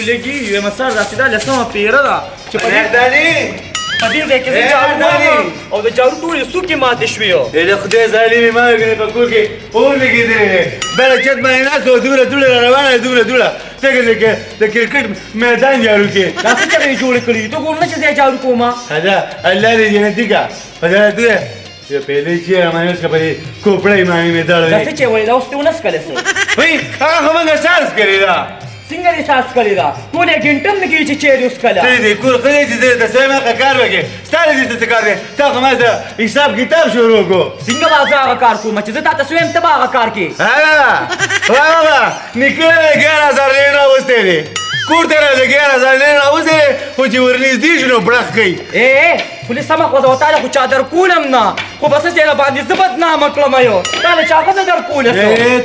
لګي یو مسار راځي دا لسمه پیره ده چې په دې په دې ځای کې زه جارو کوم او د جارو ټولې څوکې ماتې شوې د خدای ظالمې ما وکړې په کور کې اور لګېدلی بله چت باندې ناست و دومره روانه دومره ته د کرکټ میدان جارو کې دا څه چغې جوړې کړي ته ګورم نه چې زه جارو کوم دا الله دې جنتي کا خدای ته यो पहले چې امانس کبري کوپړې مې مې دړې دا څه چې وای دا اوس ته ونس کړې څه وای هغه موږ سارس کړی دا څنګه یې ساس کړی دا ټول ګنټم نه کیږي چې چیرې اوس کړه دې کور خدای چې د سیمه کار وکړي ستاره دې څه کار دی تا کومه حساب کتاب شروع کو څنګه بازار هغه کار کوم چې زه تاسو هم تبا هغه کار کې ها نکړه 11000 نه راوستې دي کور ته راځي 11000 نه راوځي خو چې ورنږدې شنو برخ کوي پولیس سمه خو زه وتاله خو چادر کولم نه خو بس چې را باندې زه بدنامه کړم یو تا له چا څه در کوله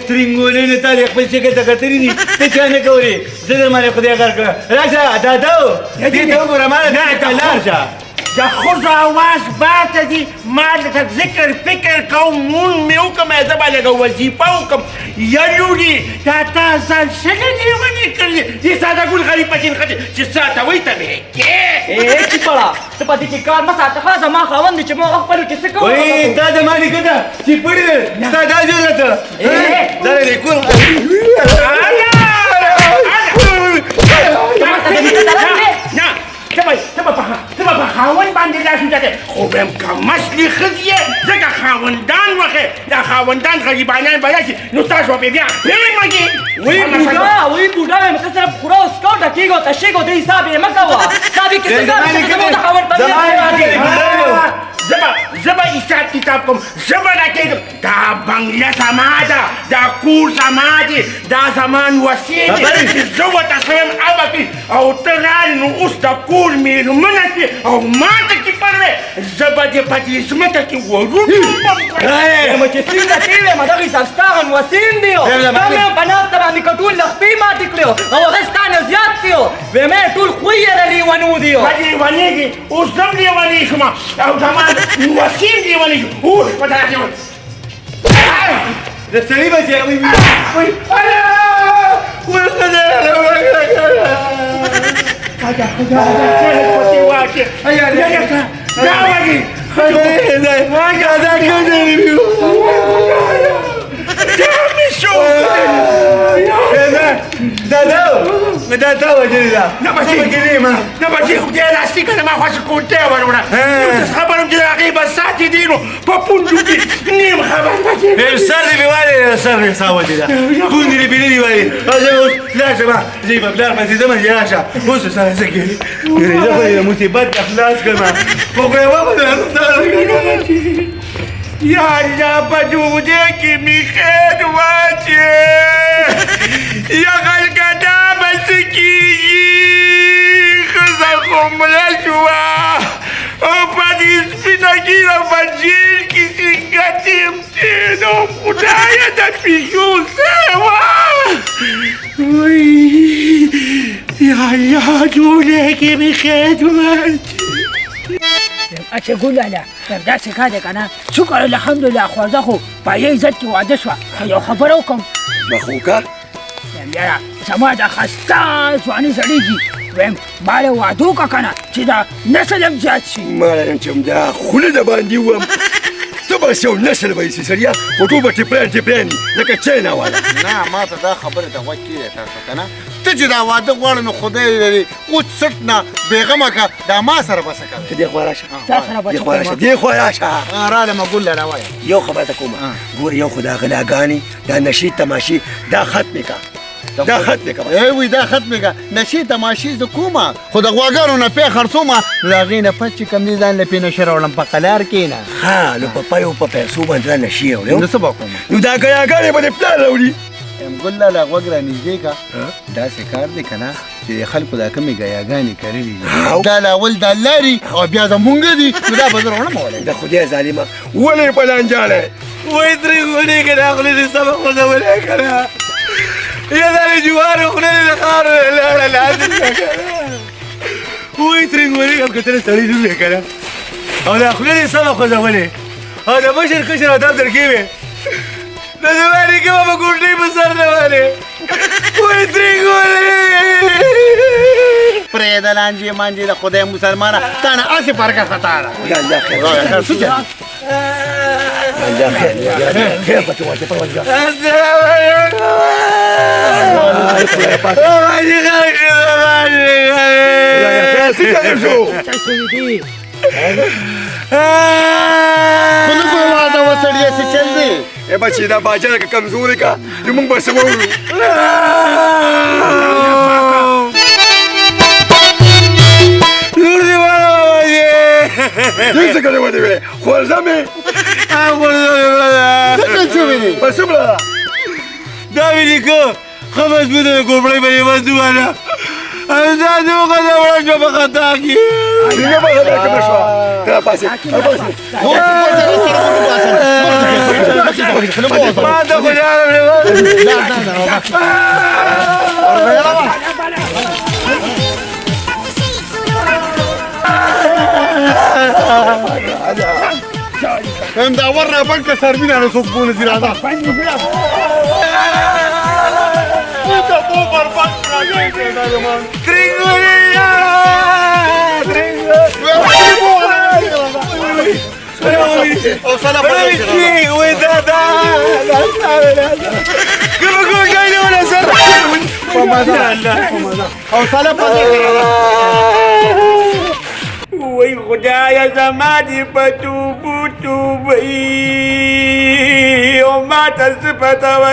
ترنګولې نه تا خپل شکل ته کترې دي ته چا نه کوې زه در باندې خدای کار کړم راشه دادا دې ته وګوره ما نه کلار شه د ښځو اواز باته دي ما لکه ذکر فکر کوم مون مې وکړم زه به لږه وظیفه وکړم یا لورې دا تا ځان څنګه لیونې کړې دې ساده ګل غریب بچین ښځې چې ساته وایي ته مې کې چې پړه ته په دې کې کار مه ساته ښه زما خاوند دی چې ما هغه خپلو کې څه کوم وایي تا زما نیکه ته چې پړې ستا دا ضرورت دا دې کور ته به په خاوند باندې لاس وچته خو به هم کمسلې ښځې یې ځکه خاوندان وښې دا خاوندان غریبانان به راشي نو تاسو به بیا پرېمږي وایي بوډا وایم ته صرف خوره او سکو ډکېږو تشېږو د حساب یې مه کوه حساب یې کیسه کوه چې زموږ د خاوند په زه به حساب کتاب کوم زه به راکېږم دا بنګله زما ده دا کور زما دی دا زما نوسې دي چې زه ورته څه یم هغه کوي او ته رالې نو اوس د کور مېرمنه شوې او ما ته کې پروې زه به دې په دې ځمکه کې وروټوم چې څنګه کې ویم دغه حساب ستا هغه نوسین دی تا مې په ناسته باندې کټول لخپې ماتې کړې او هغه ستا نه زیات دی ویم یې ټول خوی یې د لیونو دی لیونې دي اوس زه هم لیونې شوم او زما وسیم لیونې شو اوس په دغه د سړي بچی وایي دا تا وجلې ده نه بچې خدای راستي که نه ما خواسته کونټۍ وروړه اوس خبر یم چې د هغې به ساتې دي نو په پونډو کې نیم خبر بچې سر دې مې والې سر مې سا وجې ده پوندې دې بېلې دي والې زه اوس لاړ شم زه یې په پلار پسې ځم چې راشه اوس سره څه کوي زه خو یې د مصیبت نه خلاص کړم خو خو یې یا الله په جودې کې مې خیر واچې یا غلګدا به څه کېږي ښځه خو مړه شوه او په دې سپینه ږیره په جیل کې څنګه تېم نو خدایه د پیشو څه وه یا الله جودې کې مې خیر واچې اچھا ګولاله داسې کار دی که نه شکر الحمدلله خوځه خو په یې عزت کې واده شوه خو یو خبره وکړم بخو وکړه یاره زما د ښایسته ځواني زړېږي ویم ما له واده وکړه که نه چې دا نسل هم زیات شي ما لایم چې همدا خوله د باندې وم ته بس یو نسل به یې سي سړیه خو ټول به ټپران لکه چاینا والا نه ما ته دا خبرې ته غوږ کېږي تاسو که نه ته چې دا واده غواړې نو خدای لري اوس سټ نه بېغمه که دا ما سره به څه کوې ته دې خوا راشه دې خوا راشه رالمه ګله راوایه یو خبره ته کومه ګور یو خو دا غلاګانې دا نشي تماشي دا ختمې که دا ختمې که وی دا ختمې که نشي تماشي زه کومه خو د غواګانو نه پې خرڅومه نو د هغې نه پس چې کوم دي ځان له پې نشه راوړم په قلار کې نه ها نو په پیو په پیسو باندې را نشي راوړم نو څه به کوم نو دا ګیاګانې به دې پلار راوړي ګله له غوږ را نږدې که داسې کار دی که نه چې د خلکو دا کومې ګیاګانې کرلې دي دا له اول د لارې او بیا زمونږ دي نو دا به زه راوړم ولی د خدای ظالمه ولې په لانجالی وایي ترې ونې که دا خولې دې سمه خوځولې که نه یا دا د جوارو خوله دې د خاورو نه لاړه لاندې کړه که نه وایي ترې ونې هم که ته د سړي نوم یې که نه او دا خوله دې سمه خوځولې او د مشر کشر ادب در کې وې د زما نیکه به په ګونډۍ په سر نه والې وایي ترې ونې د لانجې مانجې د خدای مسلمانه تا نه هسې فرقه خطا ده الله خير الله خير بتوجه بتوجه ए बच्ची दा बाजा का कमजोरी का जो मुंग बस वो नूर दीवाना ये कैसे करे वो दीवे खोल जामे खोल जामे बस बला दाविदी को खबस बुदे को बड़े बड़े बस दुआना أنا وقد أورجع بخطاكي. أنا بخطاك بشوا. ترى باسي. ما تقول أنا هم دورنا بنك ساربين على صبون زي هذا. وای خدایا زمانی پتوبو توبی او ما تسپتوا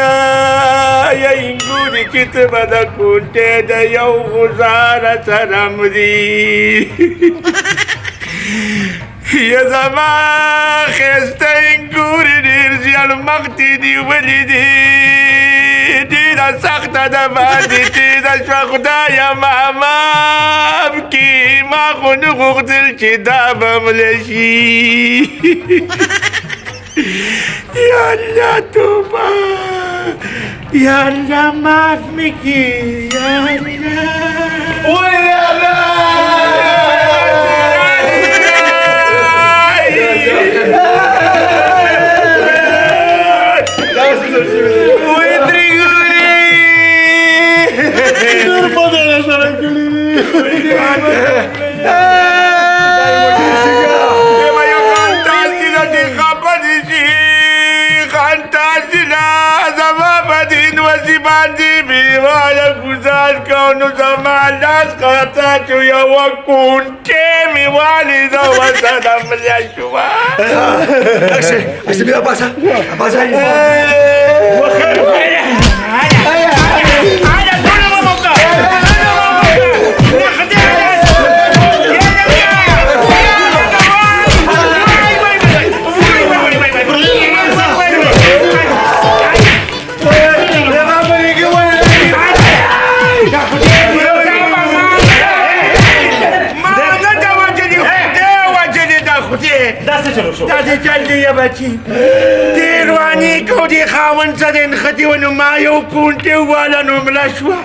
یا اینگوری کت بدا کنته دا یو غزار سرم دی یا زمان خسته اینگوری دیر زیان مقتی دی ولی دی دیده سخت دا باندی دیده شو خدایا مامام کی ما خونو غغدل چی دا بملشی یا اللہ توبا یا اللہ معاف مکی یا اللہ ویا كونو زمان ناس قطعتو يا وكنت والد وسلام يا شباب أكشي بلا باسا باسا داسې چل دی یا بچي تیرواني کو دې خاوند زدن ښځې ونو ما یو کونټې وواله نو مړه شوه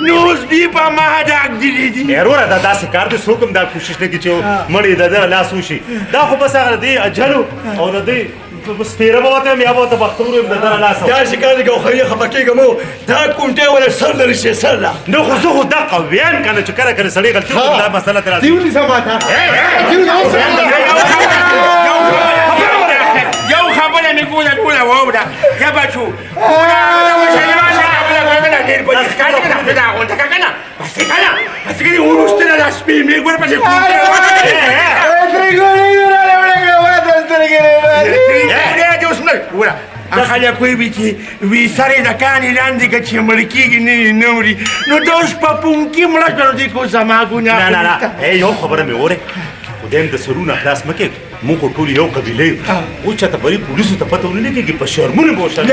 نو اوس دوی په ما ډاک دلي دي وروره دا داسې کار دی څوک هم دا کوشش نه کوي چې مړی د ده لاس وشي دا خو بس هغه دی اجلو او د دوی سپیره به وته یا به ورته بختور یم د ده لاس دا شکار دی ګوخري خفه کېږم دا کونټې ولا سر لري شي سر لا نو خو زه خو دقه ویم که نه چې کله کله سړی غلطي وکړي دا مسله ترې راځي یو خبره مې کوله ټوله واوره یا بچو خلک وایي چې وي سرې د کانې لاندې که چې مړ کېږي نه مري نو دا اوس په پونکي مړه شوه نو دوی کو زما ګناه نه یو خبره مې اورې خدایم د سرونه خلاص مه کېږ موږ خو ټول یو قبیله یو اوس چاته بري پولیسو ته پته ونه لګېږي په شرمونو به ورسره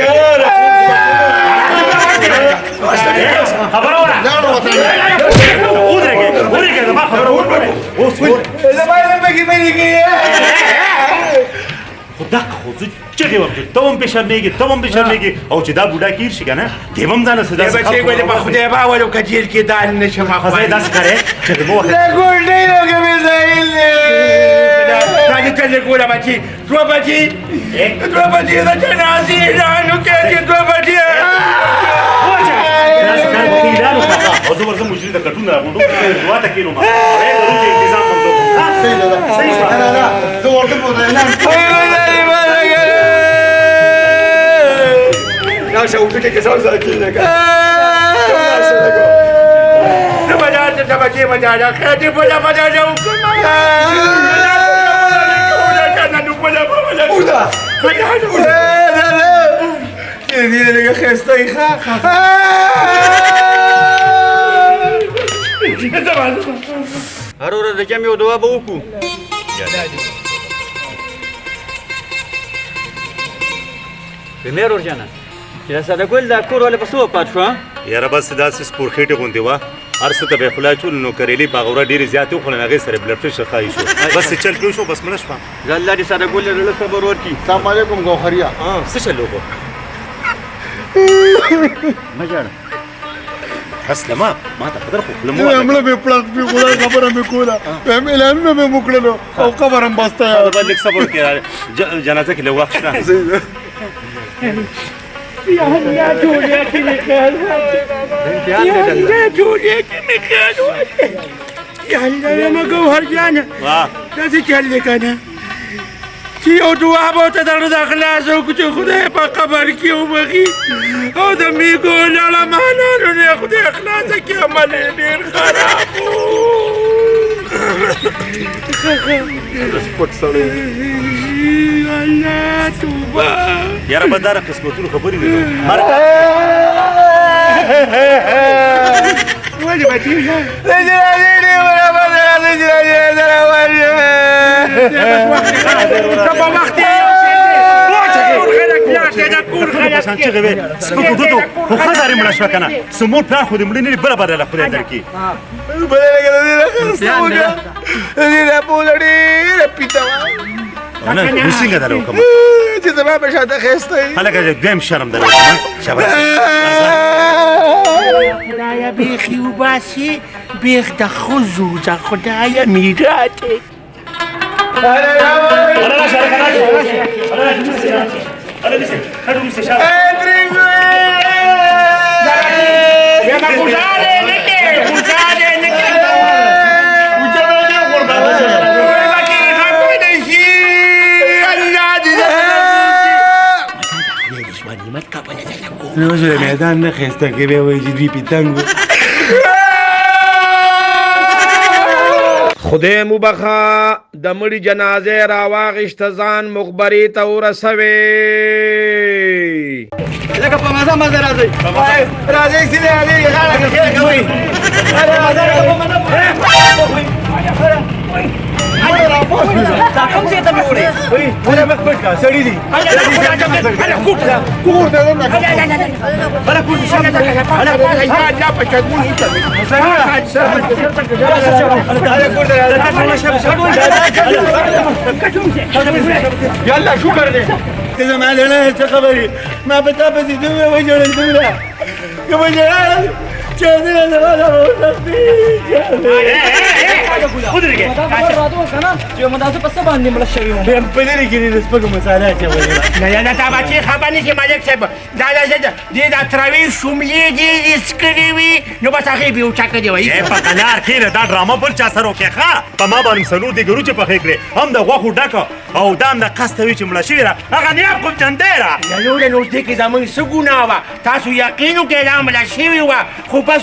خبره وره ودرېږه زما خبره اوس خو دقه خو زه چغې وم چې ته هم پې شرمېږې ته هم پې شرمېږې او چې دا بوډا کیر شي که نه دی به هم ځانه څه داسې بچې ګولې په خدای باور وکړه جیل کې دال نه شم خو زه یې داسې کارې چې د مو وخت ګولډۍ لکه مې زایل دی دا چې څنګه ګوله بچي دوه بجې د جنازې اعلان وکړه چې 2 بجې داسې کار به ته اعلان وکړه او او زه ورځم مجري د کټون راغونډو دعا ته کینو ما اې ضروري انتظام کوم صحیح ده صحیح شو نه زه ورته په اعلان راشه وفکر که سال سر کینه که Dabagi madara kadi bola madara hukum. بودا Ini dia khesta ikha. هر ورځ د جمع یو دعا به وکړو بمیر ورجانه چې دا ساده ګل دا کور ولې په څو پات شو یاره بس داسې سپورخېټې غوندې وه هر څه ته به یې خوله چول نو کریلي باغوره ډېرې زیاتې وخوړل هغې سره بلډ پرېشر ښایي شو بس چل پرې شو بس مړه شوه زه الله دې ساده ګل له خبر ورکړي السلام علیکم ګوهریا څه چل وکړو مه ژاړه اسلمه ما ته قدر خو خوله مه مړه مې پړق مې خدای خبره مې کوله هم اعلانونه مې مو کړلو او قبر هم بسته دا به لږ صبر وکړې جنازه کې لږ وخت شته یا جوړه کې مې خیال یا جوړه کې مې خیال یا الله ما ګوهر جانه دا څه چل دی کنه چې یو دعا به ته درنه د اخلاص وکړو چې خدای په قبر کې وبخي او د میږو لړمانانو نه خدای اخلاص کې عمل یې ډېر خراب و سپک سړی الله توبه یاره به داره قسمتونو خبرې نه ولې به دې سپکو دودو خو ښځه مړه شوه که نه سمور پلار خو دې مړه نه دي بله بدله خدای درکړي نه اوس څنګه دله وکړم چې زما په شاته ښایسته یي هلکه دویم شرم دله وکړم شاباس خدایا بیخی وباسي بیخ د ښځو د خدایا میرات نو زه میدان نه خسته کې به وایي چې دوی پتنګ خدای مبخا د مړي جنازه راواغشت ځان مخبري ته ورسوي لکه په مزه مزه راځي راځي چې دې غاړه کې کوي دا کوم ځای ته مې وړې ولا مخ پټ کا سړی دي کور ته نه بلا کوټ شاګه دا لا پچا ګول يلا شو كرني كذا ما لنا خبري ما بتابس الدنيا وجهنا الدنيا كما جلال شاهدنا زمان ودرېږه چې مدازه په څه باندې مړه شوی وم بهم پلري کې نسبګه مساله چوي نه نه تا بچي خبر نه کې مالک صاحب دا دې دا تراوی شوملې دې اسکري وي نو بس هغه به وچاکه دی وای په قنار کې دا ډرامه بل چا سره وکړه ښه په ما باندې سلور دي ګرو چې پخې کړې هم د غوښو ډکه او دام د قسته وي چې مړه شوې ده هغه نیاب کوم چندې ده نو نو دې کې زمونږ څه ګناه وه تاسو یقین وکړئ دا مړه شوې وه خو بس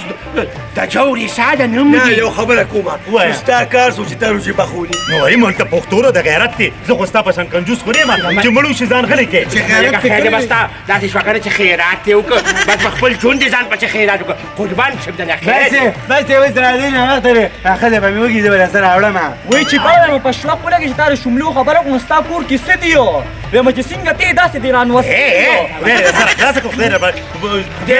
د جورې ساده نوم نه یو خبره کومه ستا کار سو چې تا روجې بخولي نو وایي مونږ ته پښتو د غیرت دی زه خو ستا په شان کنجوس خو نه یم چې مړو شي ځان غلی کې خیر بس تا داسې شوه که نه چې خیرات دې وکړه بس په خپل ژوند دې ځان پسې خیرات وکړه قربان شم د خیرات بس اوس راځي نه ترې اخذ به مې وګي زه سره اورم وای چې باور په شوق ولګي چې تاسو شملو خبره کوم ستا کور کې څه دیو ویم چې څنګه ته داسې دی رانوس سره خلاص کو خدای رب دې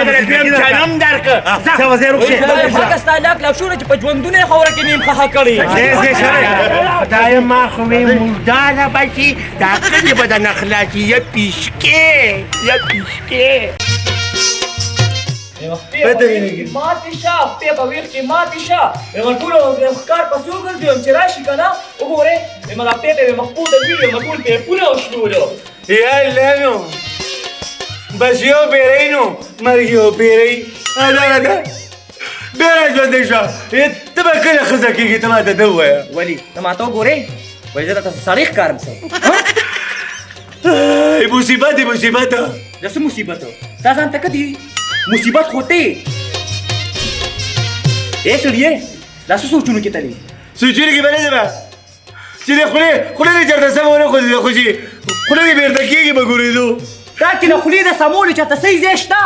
جنم درکه څه وزیر وکړي هغه ستا لاک لا شو چې په ژوندونه خوره کې نیم خه کړی خدای ما خو مې مرداله بچي دا کلي به د نخلاچي یا پیشکې ماتې شه خپې په ویښ کې ماتې شه ویم ټول ښکار په څو ګرځي چې راشي که نه وګورې ویم دا پې به مخپوده وي ویم ټول پیپونه وشلولو یا لانو بس یو پیری نو مرګ یو پیری بیا ژوندی شه ته به کله ښځه کېږي ته ماته ده ووایه ولې ته ما ته وګورې وایي زه درته سړی ښکارم څه مصیبت دی مصیبت دا څه مصیبت و دا ځان ته که دي مصیبت خو ته ای سړیې دا څه سوچونو کې تلې سوچونو کې به نه ځمه چې د خولې دې چېرته سمه ونه خوري خو چې خوله دې بېرته کېږي به ګورېدو دا کې له خولې د سمولو چېرته صحیح ځای شته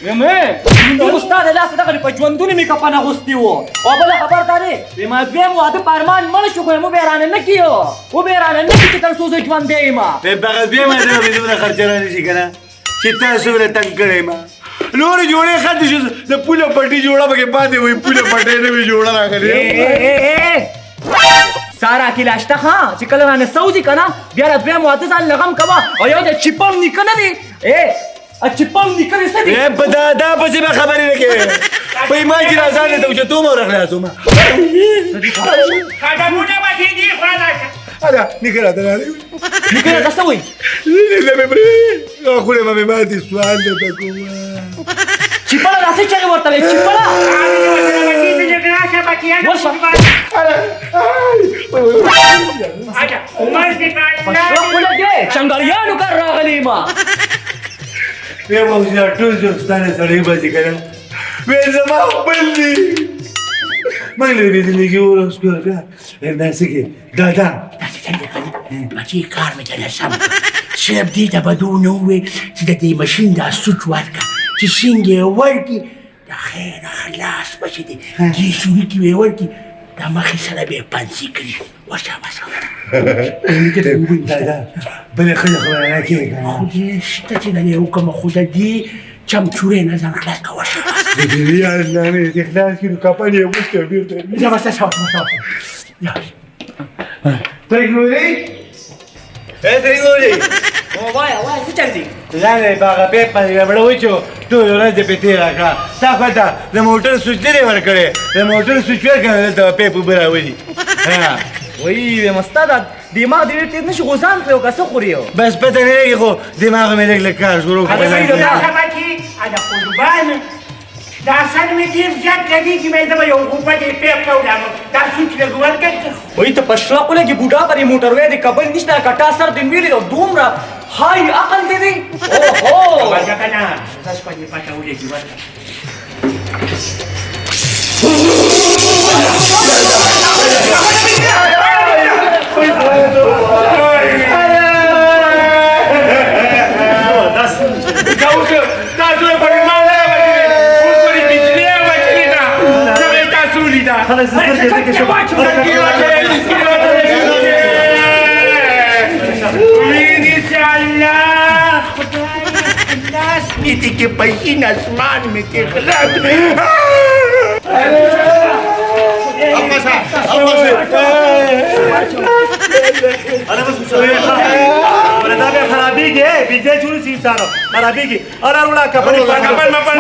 نه مې ستا د لاسه دغه په ژوندون مې کفن اغوستي وو او بله خبر دا دی زما دویم واده په ارمان مړ شو خو یې مو بیا رانه نه کیو و بیا رانه نه کي چې تر څو زه ژوندی یم بغه دویم واده به مې دومره خرچه رانه شي که نه چې تاسو له تنګ کړی یم نورې جوړې ختې شو د پوله پټي جوړه پکې پاتې وي پوله پټۍ نه وي جوړه راغلې سارا کې لا شته ها چې کله رانه سوځي که نه بیا د دویم واده ځان لغم کوه او یو د چیپم نیکه نه دی چیپم نیکه دی څه دی په دا پسې به خبرې نه کوې په ایمان کې راځان نه ته اوچتوم او راخلاصوم قدمونه به کېږي خواله هله نیکه راته راغلی نیکه راته څه وایي نه مې پرې غاښونه به مې ماتې سوال درته کوم چیپړه داسې چغې ورته وایي چیپړه چنګړیانو کار راغلی ما وی موسیقا ټول دوستانه سړی بځي که نه وی زما خپل دي موږ له دې زندګي ورسکو داسې کې دادا بچې کار مې ته نسم صرف دې ته به دونه ووې چې د دې ماشین دا سوچ ورکړه چې شینګ یې ورکړي د خیره خلاص بچې دی دې سوري کې وې ورکړي د مخې سره به یې پنسي کړي ورشه دادا بلې ښځه خبره نه کېږي خو دې شته چې د دې وکړمه خو د دې چمچورې نه ځان خلاص کړه ورشه د دې یارنامې دې خلاص کړي نو کپن یې وسکه بېرته زه به څه شوم ترګوري ترګوري وایه څه چل دي لاندې په هغه بیک باندې ربړه وچو ټول ورځ دې په تېره کړه تا خو ته د موټر سوچ نه دی ورکړی د موټر سوچ ورکړه دلته به پیپ اوبه راولي وایي مستا دا دماغ دې ډېر تېز نه شي غوځان کړی او که څه خوري بس پته نه لګي خو دماغ مې لږ لږ کار شروع کړی دا سر مې ډېر زیات لګېږي مې زه به یو غوپه دې پیپ ته ولاړم دا سوچ لږ ورکړه وایي ته په شړه خو لګي بوډا پر یې موټر وی د کبل نشته کټا سر دې ویلې او دومره های عقل دې دی اوهو ورکه که نه تاسو په دې پته ولګي ورکړه نیتی که پشین اسمان میں که خلاب خرابی گئے بیجے چوری سی سارا خرابی کی اور اروڑا کپڑی کپڑ مپڑ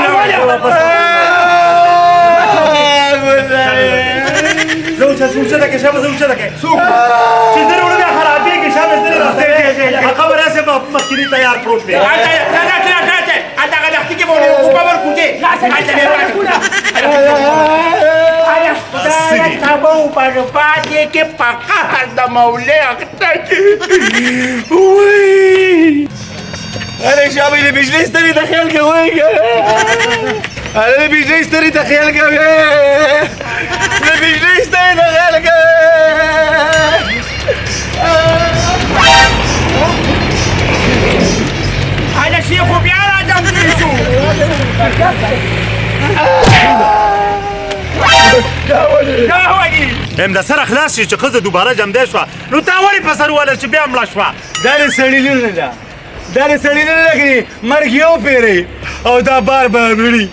زوجة زوجة دك شاب زوجة دك سوق چیزیں اڑ گیا خرابی کی شاب اس نے راستے خبر ایسے مکری تیار پروت ہے آتا کا دختی کے بولے اوپر پر کچے خدای تابو پر پاتے کے پکا د مولے اختر ارے شابی نے بجلی ستری تخیل کے ہوئے گا ارے بجلی ستری تخیل کے ہوئے بجلی ستری تخیل کے آجا شیخو بیارا جم دیشو هم د سره خلاص شي چې ښځه دوباره جمدی شوه نو تا ولې په سر ووهله چې بیا مړه شوه دا د سړي لور نه ده دا د سړي لور نه ده مرګ یو پیری او دا بار بار مړي